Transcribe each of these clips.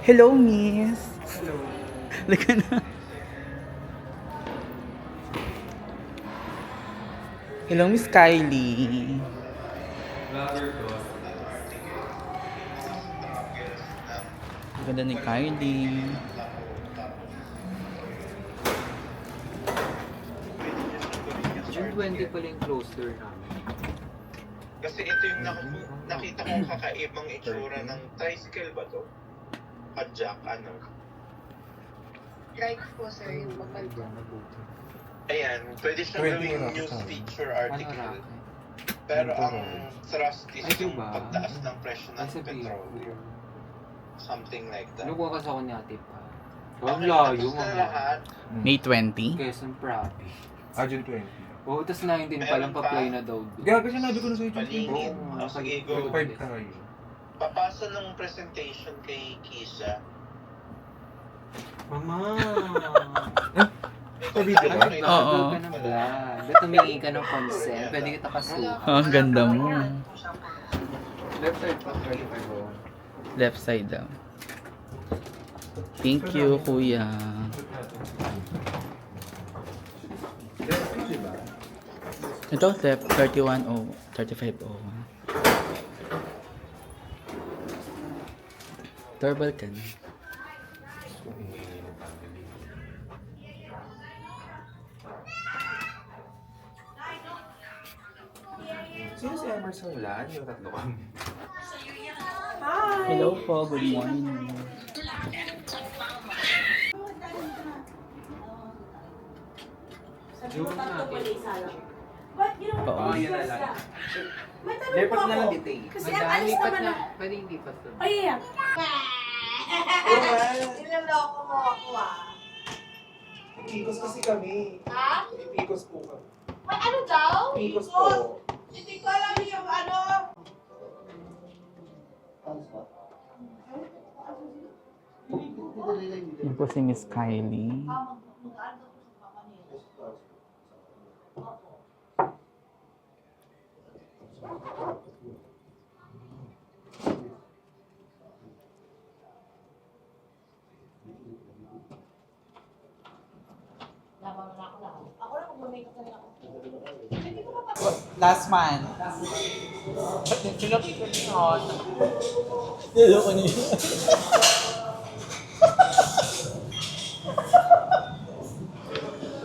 Hello, miss. Hello. Lika na. Hello, Miss Kylie. Vlogger ko. Ang ganda ni Kylie. June 20 pala yung closer namin. Kasi ito yung nakita kong kakaibang itsura ng tricycle ba to? Padjak, ano? Like po sir, yung pagkalito. Ayan, pwede siyang 20 gawing rocket news tayo. feature Ano article. racket? Pero Ito ang rocket. thrust is Ay, yung diba? pagtaas ng presyo Ay, ng sabihin ko. petroleum. Something like that. Ano ko kasi ako ni ate pa? Okay, Ang layo tapos na mga. lahat. May 20. Quezon Province. June 20. Oo, tas 19 pa lang Meron pa-play pa. na daw doon. Gabi sinabi ko na sa June 20. Paligid. Oo, Oh, sige, go. 5 tayo. Papasa ng presentation kay Kisha. Mama! Sa video ba? Ay, Oo. Ka ng vlog. Ba't humingi ka ng consent? Pwede kita kasuha. Oh, ang ganda mo. Left side pa, 25 oh. Left side daw. Thank you, kuya. Ito, left 31 o 35 o. Turbo ka na. Sino si Emerson Lan? Yung tatlo kami. Hello po, good morning. June natin. Oo. yan na lang. May tanong Lepat po na lang ako. dito eh. Kasi ang Madami alis lipat naman na. na. Pwede hindi pa to. Ay, yan. Oo Niloloko mo ako ah. Pikos kasi kami. Ha? Pikos po kami. May ano daw? Pikos po. Hindi ko alam yung ano. Yan po si Miss Kylie. Ako lang mag-makeup na rin ako. Last month. Sinakita niyo yun. Niloko niyo yun.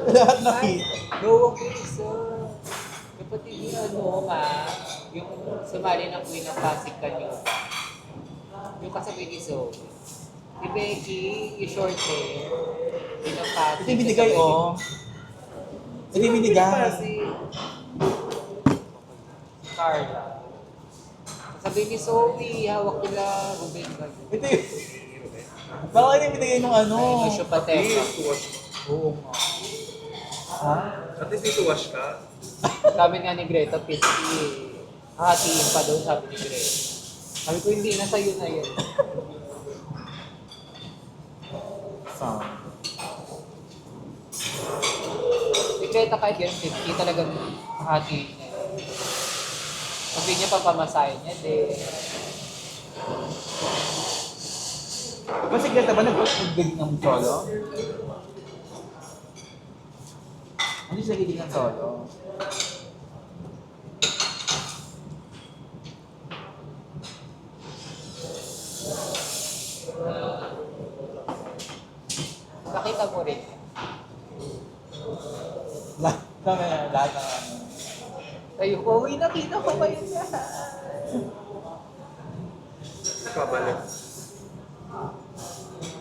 Lahat nakita. No, okay, so, kapatid yung ano ka, yung sumali ng Queen of Pasig Canyon. Yung kasabi ni Zoe. Si Becky, yung short hair, Queen of Pasig. Ito yung binigay, oh. Ito yung binigay. Si Carla. Sabi ni Sophie, hawak nila Ruben Gayo. Ito yung... Baka ito yung binigay nung ano. Ay, Lucio Pateca. Oo nga. Ha? At least dito wash ka. Sabi nga ni Greta, Pisky, hatiin pa daw, sabi ni Greta. Sabi ko, hindi na sa'yo na yan. Saan? Si Greta kahit ganun, 50 talagang hatiin niya. Sabi niya, papamasahin niya, Ba si Greta ba nag-gig ng solo? Ano siya nag-gig ng solo? nakita mo rin. Lahat ng ano. Tayo, uwi na, kita ko ba yun na? Kabalit.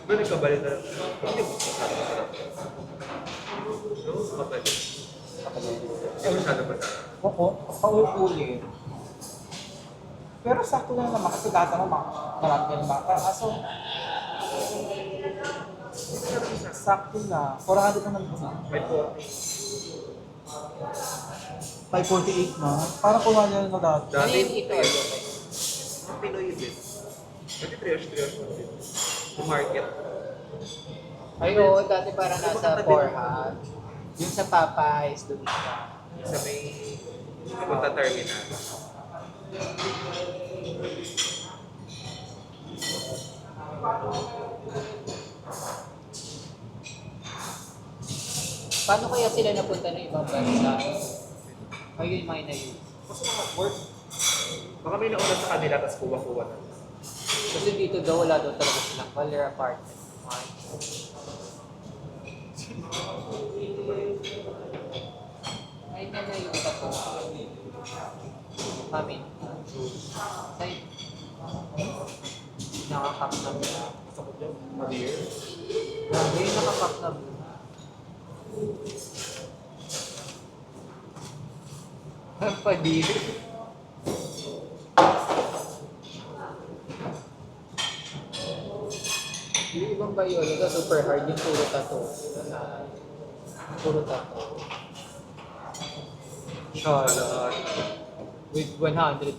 Ba nagkabalit na? Hindi mo. No? Kabalit. Hindi masyado ba na? Oo, paulit-ulit. Pero sakto lang naman kasi lahat naman marami ka naman. Kaso, sakto na. 400 naman kasi. May po. 548 na. Parang kuha niya na dati. Ano yung ito? Ang Pinoy din. Pwede triage mo din. Yung market. Ay, oo, dati parang nasa 400. Yung sa Popeyes, doon ka. Sa may punta terminal. Paano kaya sila napunta ng ibang bansa? Ayun, may na yun. Kasi mga work. Baka may nauna sa kanila, tapos kuha-kuha na. Kasi dito daw, wala daw talaga silang color apartment. Ay, na yun pa po. Kami. Say, nakakap na muna. Gusto ko dyan, maliir. Grabe, nakakap na muna. Padir. Yung ibang biologa, super hard yung puro tattoo. Puro tattoo. Charot. With $100.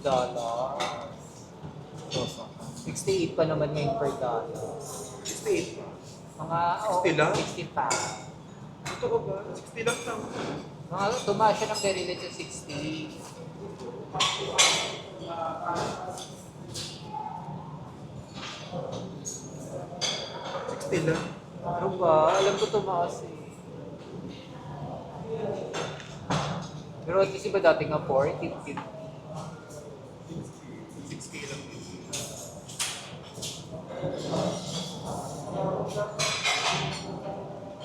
68 pa naman ngayon per dollar. 68. Mga, 60 lang? 65. Ito ko ba? 60 lang lang. Mga tumaas siya ng very late sa 60. Lang. Ano ba? Alam ko tumaas eh. Pero at least iba dati nga 40, 50. 6K lang.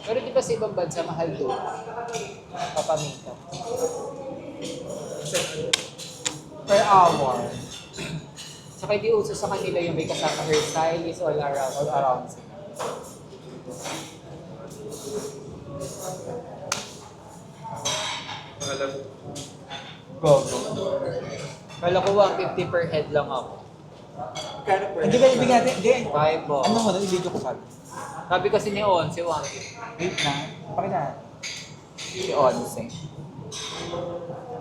Pero di ba sa ibang bansa mahal doon? Papamita. Per hour. Saka di uso sa kanila yung may kasama hairstylist all around. All around sila. Alam. Go, go. Kala ko 150 per head lang ako. Kano per? Hindi ba ibigay natin? Hindi. Five po. Ano mo na, i-video ko sabi. Sabi kasi ni Once, 150. Wait na. Pakita na. Si Onse.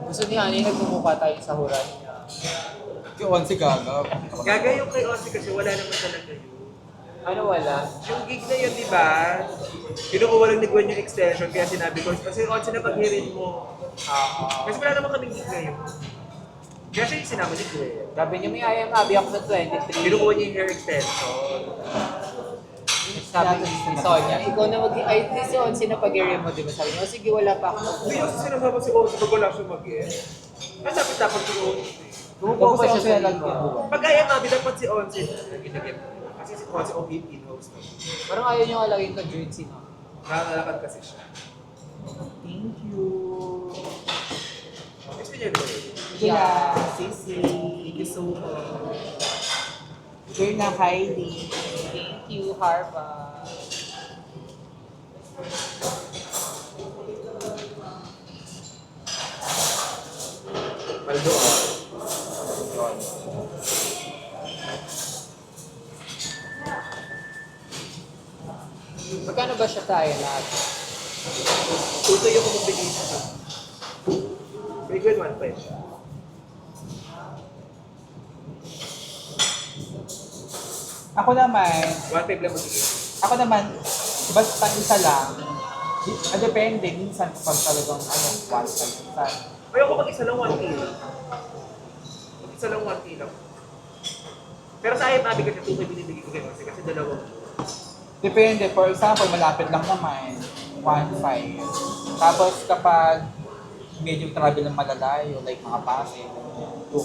Gusto ni Honey, nagmumukha tayo sa huran niya. Si Onse gaga. Gaga yung kay Ozzy kasi wala naman talaga yun. Ano wala? Yung gig na yun, di ba? Kinukuha lang ni Gwen yung extension kaya sinabi ko, kasi Ozzy na pag-hearin mo. Kasi wala naman kaming gig ngayon. Kaya siya yung sinama ni Gwen. Sabi niya, may IMAB ako sa 23. Kinukuha niya yung hair extension. Sabi ni Sonia, ikaw na ay, si Onsi na pag-area mo, di ba? Sabi niya, "Oh, sige, wala pa ako. Hindi yung sinasama si Ozzy pag wala siya mag-e. Kasi dapat si Ozzy. Kumukuha pa siya sa lang iba. Pag IMAB, dapat si Ozzy. Kasi si Ozzy o in-house na. Parang ayaw niyo alagin ka jersey, no? Nakakalakad kasi siya. Thank you. Gusto niya ba yun? Yeah. Sisi. Thank you so much. Girl na Kylie. Thank you, Harva. Maldo. Magkano ba siya tayo lahat? Tutoy ako magbigay siya. May Gwen 1.5 siya. Ako naman, 1.5 lang magbigay. ako naman, basta isa lang. Depende, minsan pag talagang ano, one time, minsan. Ayoko mag-isa lang 1K lang. Mag-isa lang 1K lang. Pero sa IMAB kasi 2K binibigay ko kay Ozzy kasi dalawang. Depende, for example, malapit lang naman, 1.5. Tapos kapag medyo travel ng malalayo, like mga Pasig, 2.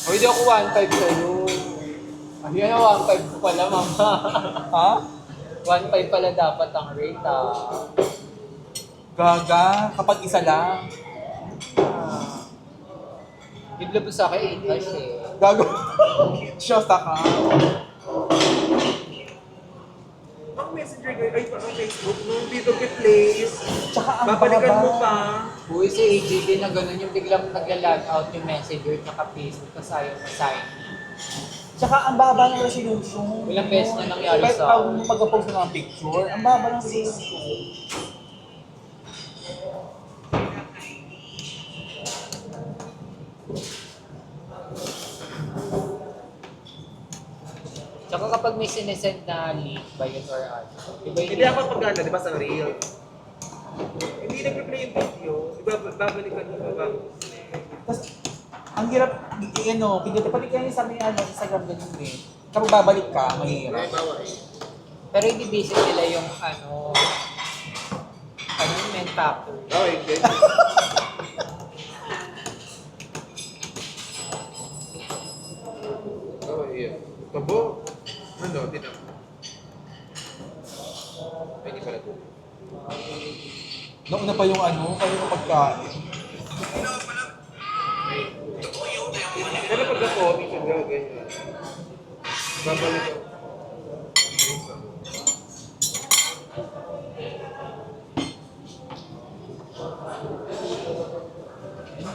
O, hindi ako 1.5 sa'yo. Yan na 1.5 ko pala, mama. Ha? 1.5 pala dapat ang rate, ah. Gaga, kapag isa lang. Bibla po sa akin, 8 hash eh. Gago. Shosta ka. Ang messenger ko, ay pa sa Facebook, nung dito kay Place, Tsaka ang babalikan baba. mo pa. Uy, si AJB na gano'n yung biglang nagla-log out yung messenger tsaka Facebook kasi ayaw ma-sign. Tsaka ang baba ng resolution. Ilang beses na nangyari Kahit sa- pag mag-post ng mga picture, ang baba ng resolution. Tsaka kapag may sinesend na link ba yun or ano, iba yung Hindi ako pag-ano, di ba sa reel? Hindi nag-replay yung video. Babalikan mo ba bago? Tapos, ang hirap, ano, pati kayo sa may ano, Instagram ganun eh. Kapag babalik ka, mahirap. Pero hindi busy nila yung yung main factor. Okay, good. Okay, Tabo. Ano, tinan mo. Ay, hindi pala ito. Nauna pa yung kayo yung pagkain. Pero pag ako, minsan daw, ganyan. Babalik ako.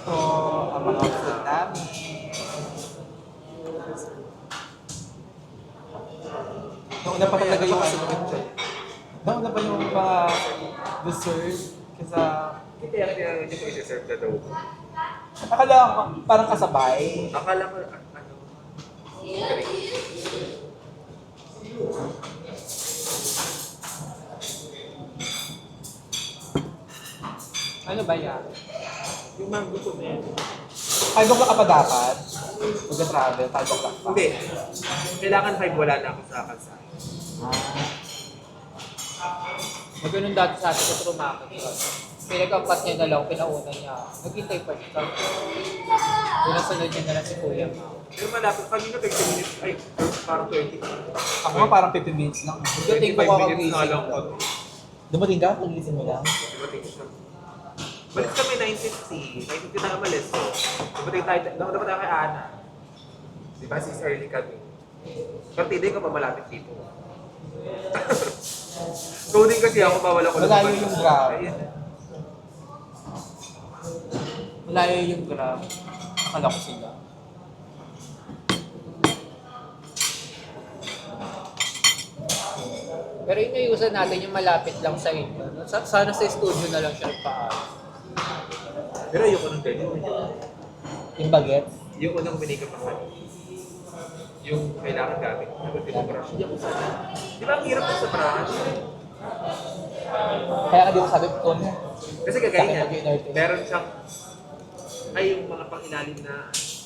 Ito, ang mga food namin. Nauna pa talaga yung nauna pa yung mga dessert kaysa Kaya hindi ko isi-serve na daw. akala ko parang kasabay. Akala ko, Ano ba yan? yung mango ko na yan. Ay, ka pa dapat? Mag-travel, 5 o'clock pa. Hindi. Kailangan 5, wala na ako sa kalsada. Magano'n dati sa atin sa trumakot ko. Pinag-apat niya na lang, pinauna niya. Naghintay pa siya. Pinasunod niya na lang si Kuya Mau. Pero malapit, kanina 30 minutes, ay, parang 20. Ako nga parang 15 minutes lang. Pagdating ko 25 minutes na lang kakagising. ako. Dumating ka? Pagising mo lang? Dumating siya. Balik kami 9:50. 9:50 na umalis. So, dumating tayo kay Ana. Diba, 6 early kami. Partiday ko pa malapit dito. Coding kasi ako, bawal ako Malayo yung grab. Ayun. Malayo yung grab. Akala ko sila. Pero inayusan natin yung malapit lang sa inyo. Sana sa studio na lang siya nagpaalam. Pero ayoko nung ganyan. Yung baget. Yung unang binigay pa kanina. Yung kailangan gamit. Dapat din mo brush. Hindi ako sana. Di ba ang hirap sa brush? Kaya ka di ko sabi ko na. Kasi kagaya niya, Sakit mag-entertain. meron siyang ay yung mga pang-ilalim na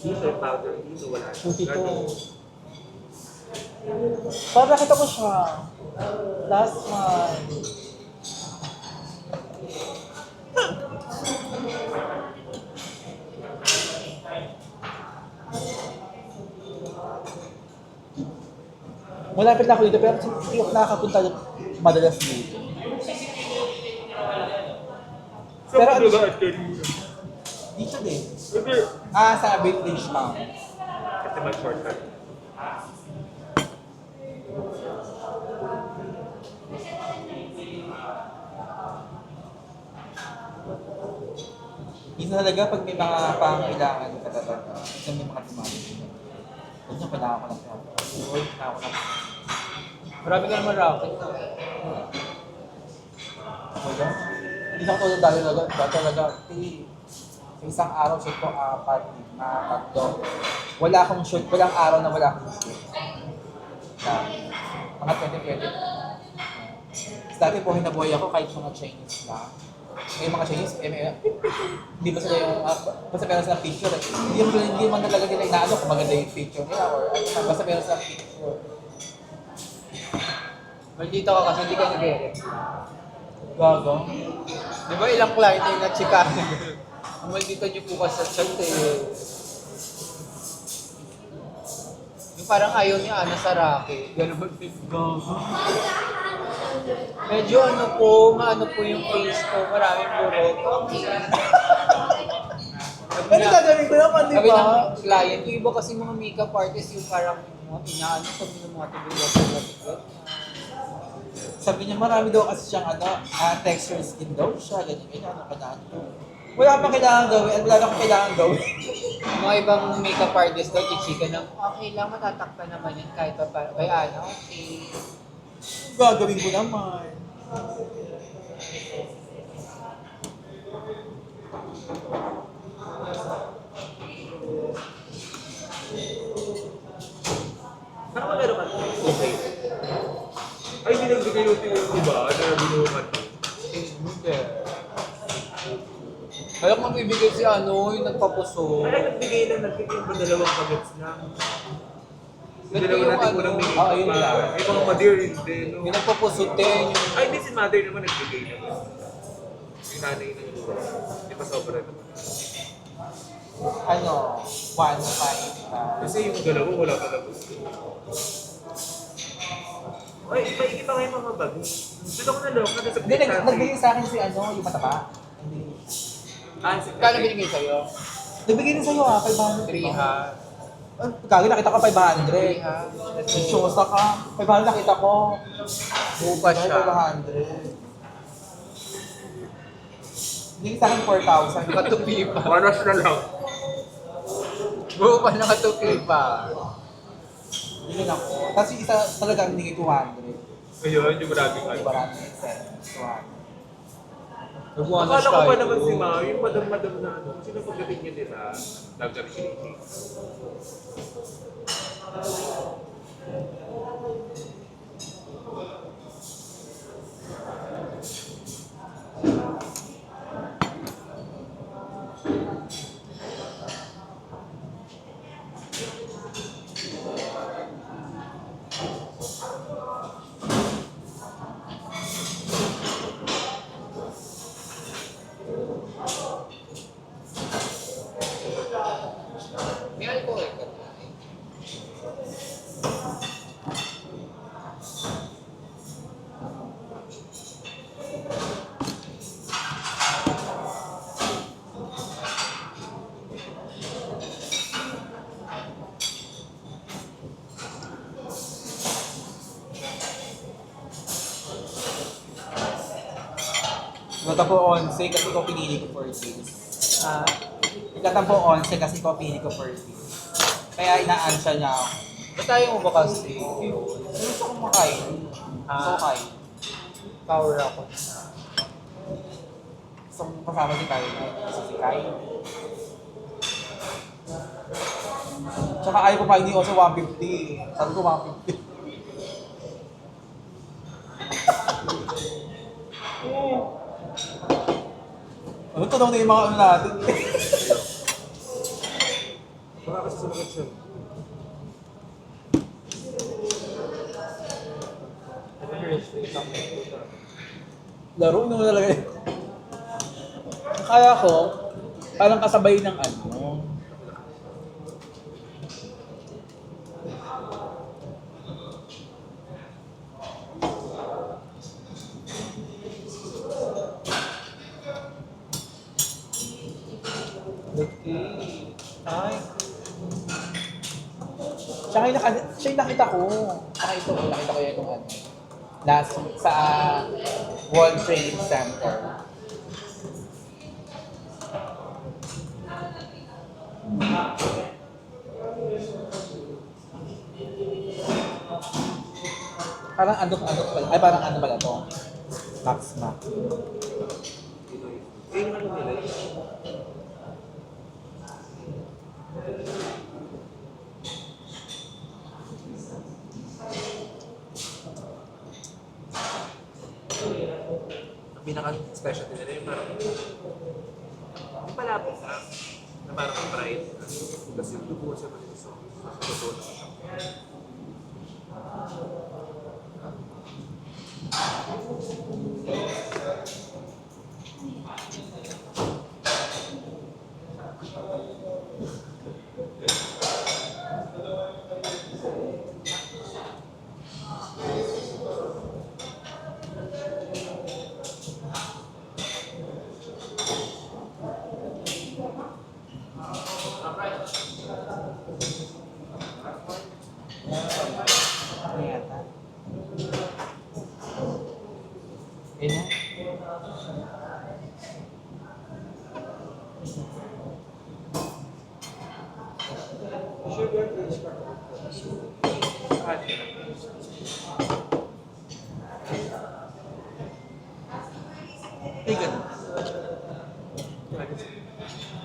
dito, yung powder dito, wala siya. Puti to. Ganun. Parang nakita ko siya. Last month. Malapit na ako dito pero hindi ako nakakapunta madalas dito. So, Pero pero ano ano siya? Dito din. Hindi. Sa British Town. Kasi mag-shortcut. Minsan talaga pag may mga pangailangan ka talaga, minsan may mga dumami. Huwag niya kailangan ko ng pera. Huwag na ako ng Marami ka naman racket. Wala. Hindi na ako tulad dahil talaga. Sa isang araw, shoot ko 4, 3. Wala akong shoot. Walang araw na wala akong shoot. Mga 2020. Dati po hinabuhay ako kahit mga Chinese lang. May mga Chinese, hindi ba sila yung, basta meron silang picture. Hindi man talaga nila inaano kung maganda yung picture nila or basta meron silang picture. Maldito ka kasi hindi ka nag-edit. Gago. Di ba ilang client yung na-chikahan? Ang maldito niyo po kasi sa chat Yung parang ayaw niya sa Rocky. Gano'n ba? Gago. Medyo maano po yung face ko. Maraming burot. Ano gagawin ko naman, di Sabi ng ba? client, yung iba kasi mga makeup artist yung parang inaano sabi ng mga tubig-tubig. Sabi niya marami daw kasi siyang texture skin daw siya, ganyan, ano ka na. Wala pa kailangan gawin, wala na akong kailangan gawin. Mga ibang makeup artist daw, chichika ng, okay lang, matatakpan naman yan kahit pa parang, ay okay. Gagawin ko naman. Saan ka meron ka? Okay. Ay, hindi nagbigay yung diba? Na binuhat mo. Hindi. Kaya kung magbibigay si yung nagpapuso. Kaya nagbigay ba dalawang pagats lang? Yung dalawa natin yung unang ano, minute. Oo, yun lang. Yung mga Madeir, hindi. No? Yung nagpupusutin, yung Ay, hindi si Mother naman nagbigay naman. Yung nanay ng lura. Di ba sobra naman? Ano, 1.5 pa. Kasi yung dalawa, wala talaga. Ay, maigi pa nga yung mga bag. Dito ko naloka na sa Hindi, nagbigay sa akin si ano, yung mataba. Hindi. Ah, si kano binigay sa'yo? Nagbigay din sa'yo 500. 3 ha? Gagi, nakita ko 500. 3 ha? Shosa ka. 500 nakita ko. Buo pa siya. 500. Hindi sa akin 4,000. Nakatupi pa. Manas na lang. Buo pa nakatupi pa. Yun ako. Tapos yung isa talaga hindi 200. Ayun, yung maraming Ay, ano. marami yung set. 200. Akala ko pa naman si Mao, yung madam-madam na ano. Sino pagdating niya nila, nag-appreciate. May alcohol ka ba? Nagtatampo 11 kasi ko pinili ko 14. Ah, Nagtatampo 11 kasi ko pinili ko 14. Kaya inaansya niya ako. ba't tayo mo ba kasi yun? Gusto ko makain. Gusto ko kain. Power ako. Gusto ko kasama si Kyle. Gusto si Kyle. Tsaka ayaw ko pa hindi also 150. Sabi ko 150. Ano tunaw na yung mga ano natin? Baka kasi sumagot siya. Laro mo talaga yun. Kaya ko, parang kasabay ng ano. Okay. Ay. Siya yung nakita ko. Saka ito, nakita ko yung ano. Last sa World Trade Center. Parang ano pala. Ay, parang ano pala to? Max Max. Eh, yung ano nila, ang pinaka-special nila yung parang yung palapit na parang bright. Tapos yung dugo sa mga gusto. Gusto na siya. Ano yata? Yun na. Ay, ganun.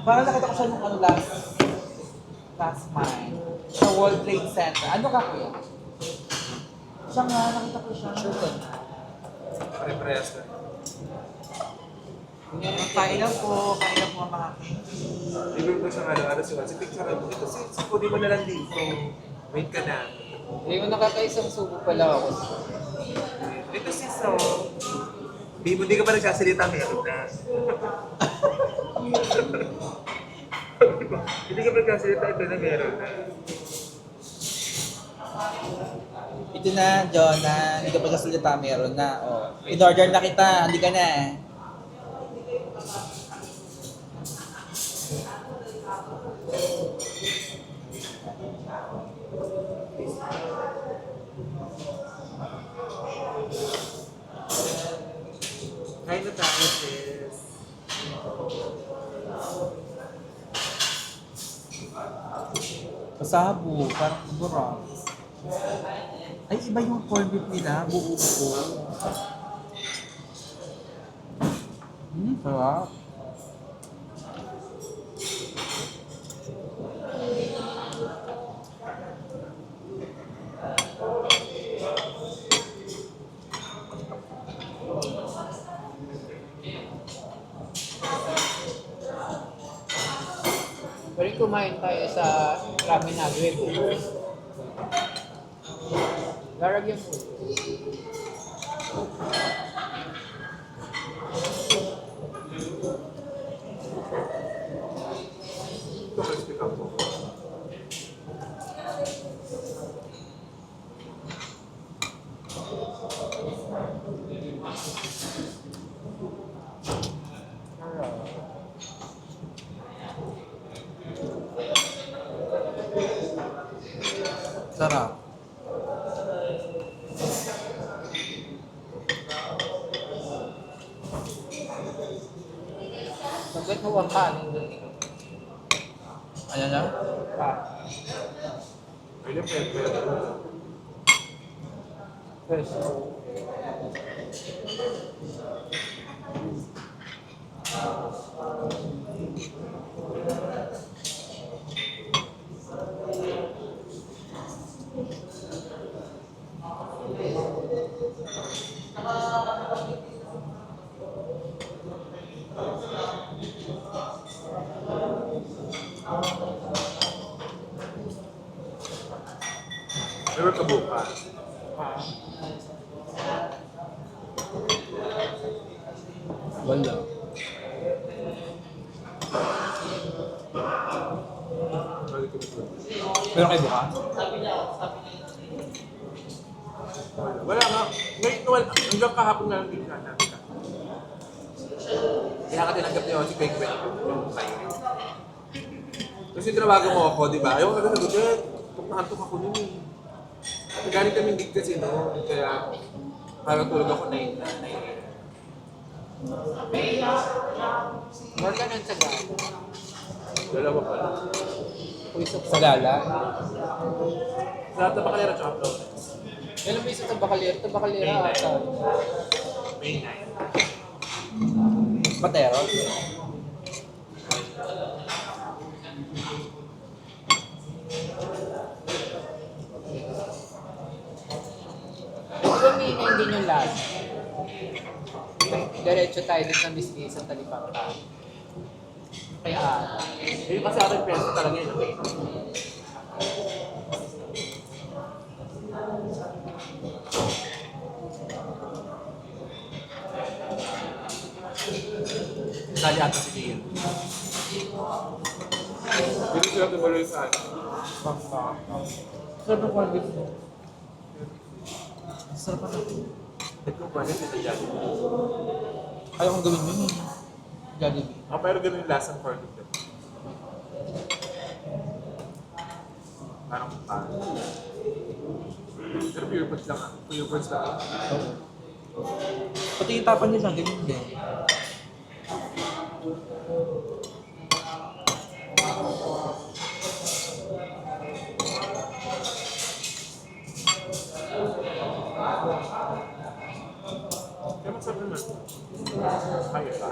Parang nakita ko siya nung ano last mine. Sa World Trade Center. Ano ka kuya? Siya nga, nakita ko siya. Sure ka na. Pare-parehas na. Kain na po mga kings. Ibig ko siyang ano si Juan. Si picture mo. Ito si Cody mo na lang dito. Wait ka na. Hindi mo nakakaisang subo pala ako. Ito si So. Hindi ka pa nagsasalita, meron na. Hindi ka pa nagsasalita, ito na meron na. Ito na, Jonah. Hindi ka pa kasalita, meron na. Oh. In-order na kita. Hindi ka na. Kain na tayo, sis. Pasabo. Parang burang. Ay, iba yung corned beef nila. Buo-buo. Sarap. Pwede kumain tayo sa ramen na Agwebo. Laragyan mo. Ito, crispy ka po. Sarap. Sagot mo ang kanin doon. Ayan na. Pwede, pwede. First. Meron ka bukas. Wala. Pero kayo buka? Wala nga. Ngayon, hanggang kahapon na lang din na natin. Kaya ka tinanggap niyo si Craig Bell yung kayo. Kasi tinawagan mo ako, di ba? Ayaw ka nasagot, pag nakantok ako nun eh. Nagaling kaming gig kasi no, kaya parang tulog ako 9 na 9. More ka nun sa gala. Dalawa pa lang. Puisok Sa gala? Sa lahat na bakalera tsaka Florence. Ilang beses tabakalera? Tabakalera ata. May 9. Patero? Ito ba may hindi yung last? Diretso tayo dun sa Miss sa Talipapa. Kaya Eh kasi akin peso talaga yun. Okay. Sali ata si Gian. Dito sila tumuloy sa ano. Sarap ng corned beef mo. Sarap na. Ito kung paano sila dyan. Ayaw kong gawin yun eh. Jollibee. Pero ganun yung lasang corned beef. Parang parang. Pero pure foods lang ah. Pure foods lang ah. Oo. Pati yung tapan nila, ganyan din. Kaya masarap naman. Kaya ba?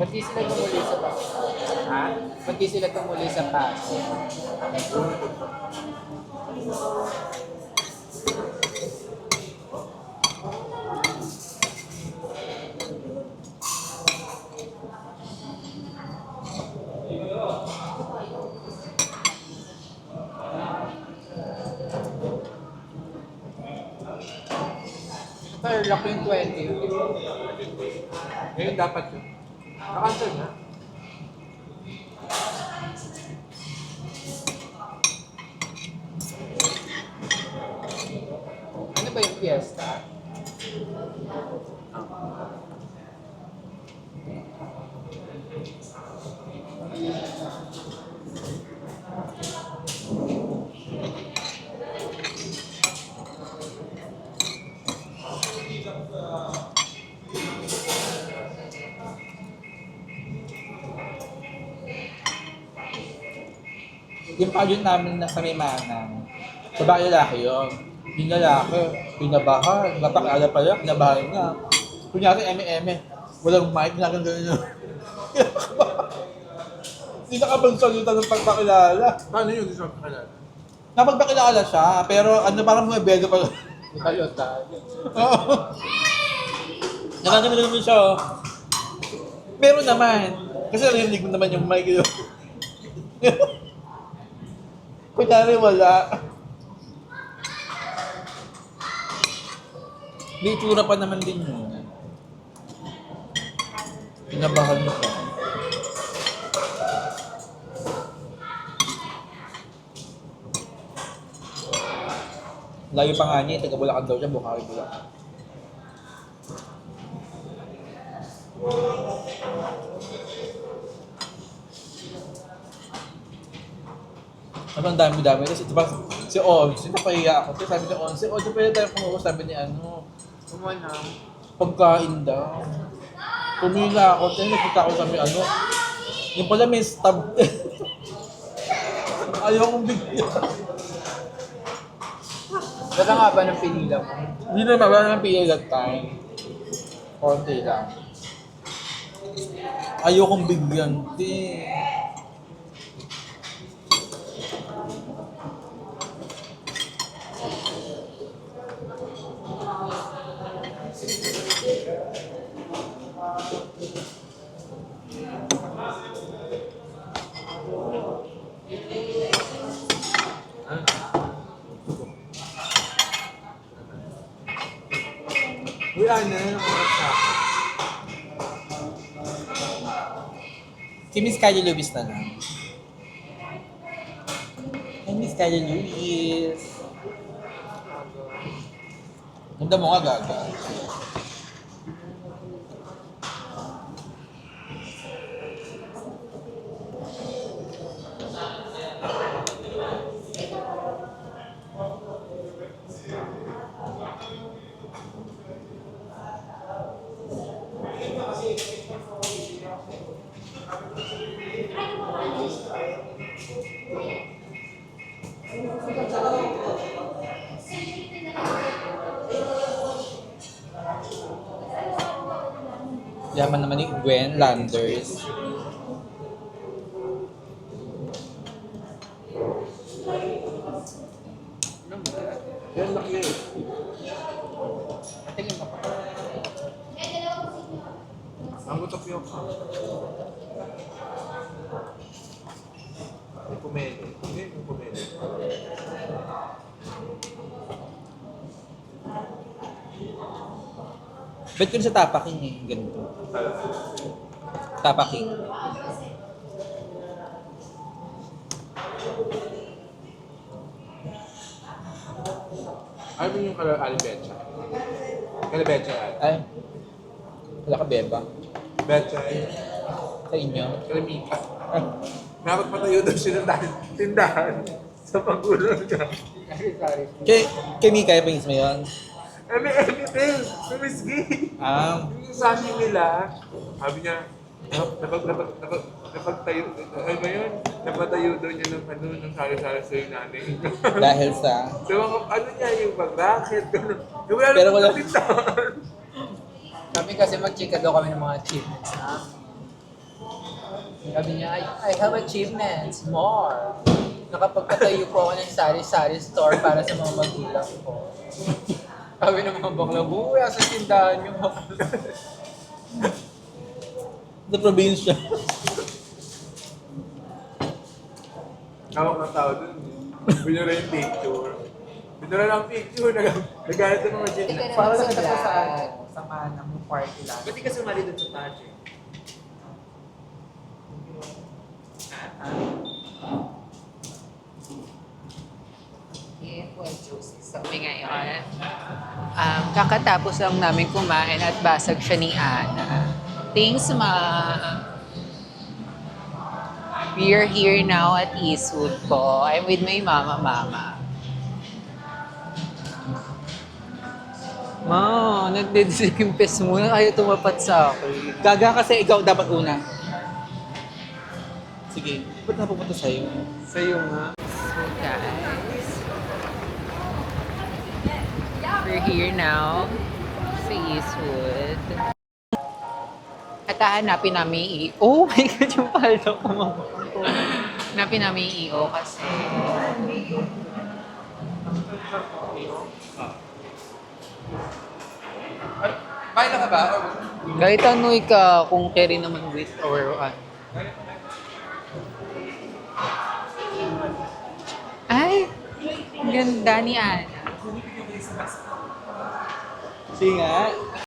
ba't di sila tumuli sa pass? Ha? Ba't di sila tumuli sa pass? lock yung 20 yun. Ngayon dapat yun. Na-cancel na. Ano ba yung fiesta? Yung pageant namin na sa may manang, sa bahay lalaki yun. Yung lalaki, pinabahan, napakala pala, pinabahan niya. Kunyari, eme-eme, walang mic, ginagano yun. Hindi nakapagsalita ng pagpakilala. Paano yun? Hindi siya makakalala. Napagpakilala siya, pero ano, parang mga bedo pa. Kalutan. Oo. Nakagano naman siya. Oh. Meron naman. Kasi narinig mo naman yung mic yun. Kunyari wala. May itsura pa naman din yun. Pinabahan mo pa. Layo pa nga niya, taga Bulacan daw siya, Bukhari Bulacan. Ang dami-dami. Tapos ito ba, si Ons, napahiya ako. Tapos sabi ni Ons, Ons, pwede tayo kumuha. Sabi ni ano, Kumana. pagkain daw. Pumila ako. Tapos nakita ko sabi ano, yung pala may stab. Ayaw kong bigyan. Ganda nga ba ng pinila mo? Hindi na wala ng PA that time. Konti lang. Ayaw kong bigyan. Di. Wala na, nakulat sa akin. Si Miss Kylie Lewis na lang. Ay, Miss Kylie Lewis. Ganda mo nga, Gaga. Yaman naman ni Gwen Landers. Yan, laki eh. Tingin mo pa. Ang gutok yung ka. May pumeli. Hindi, may pumeli. Bet ko sa Tapaking eh, ganito. Tapaking. Ayaw mo yung kalabecha. Kalabecha yan. Ay, wala ka beba. Becha eh. Sa inyo. Kalamika. Dapat patayo daw siya ng tindahan sa pagulong niya. Sorry. Kay Mika, yung mismo yun. May Bill! May Miss Gay! Ah, Yung sabi nila, sabi niya, napagtayo, ano ba yun? Napatayo daw niya ng ano, ng sari-sari sa yung nanay. dahil sa... So, ano niya, yung pag-racket, gano'n. Wala Pero naman wala- tindahan. Kami kasi mag-chika daw kami ng mga achievements na. Sabi niya, I have achievements, more. Nakapagpatayo po ako ng sari-sari store para sa mga magulang ko. Sabi ng mga bakla, buhay sa tindahan niyo. Sa probinsya. Hawak ng tao dun. Binura yung picture. Binura lang picture, nagalit ng mga Jane. Ikaw Para naman sa sa kita sa vlog. sa manang yung party lang. Ba't di ka sumali dun sa pageant? So, may ngayon, kakatapos lang namin kumain at basag siya ni Ana. Thanks, Ma. We are here now at Eastwood po. I'm with my mama. Ma, nagdedisimpes mo na ayaw tumapat sa akin. Gaga kasi ikaw dapat una. Sige, ba't na pupunta sa'yo? Sa'yo nga. So guys, we're here now sa Eastwood. At hahanapin namin yung oh my God, yung paldo ko mo. Hanapin namin yung EO kasi Bahay na ka ba? kahit ano ka kung carry naman with or ano. Ay, ang ganda ni Ana. Sige nga.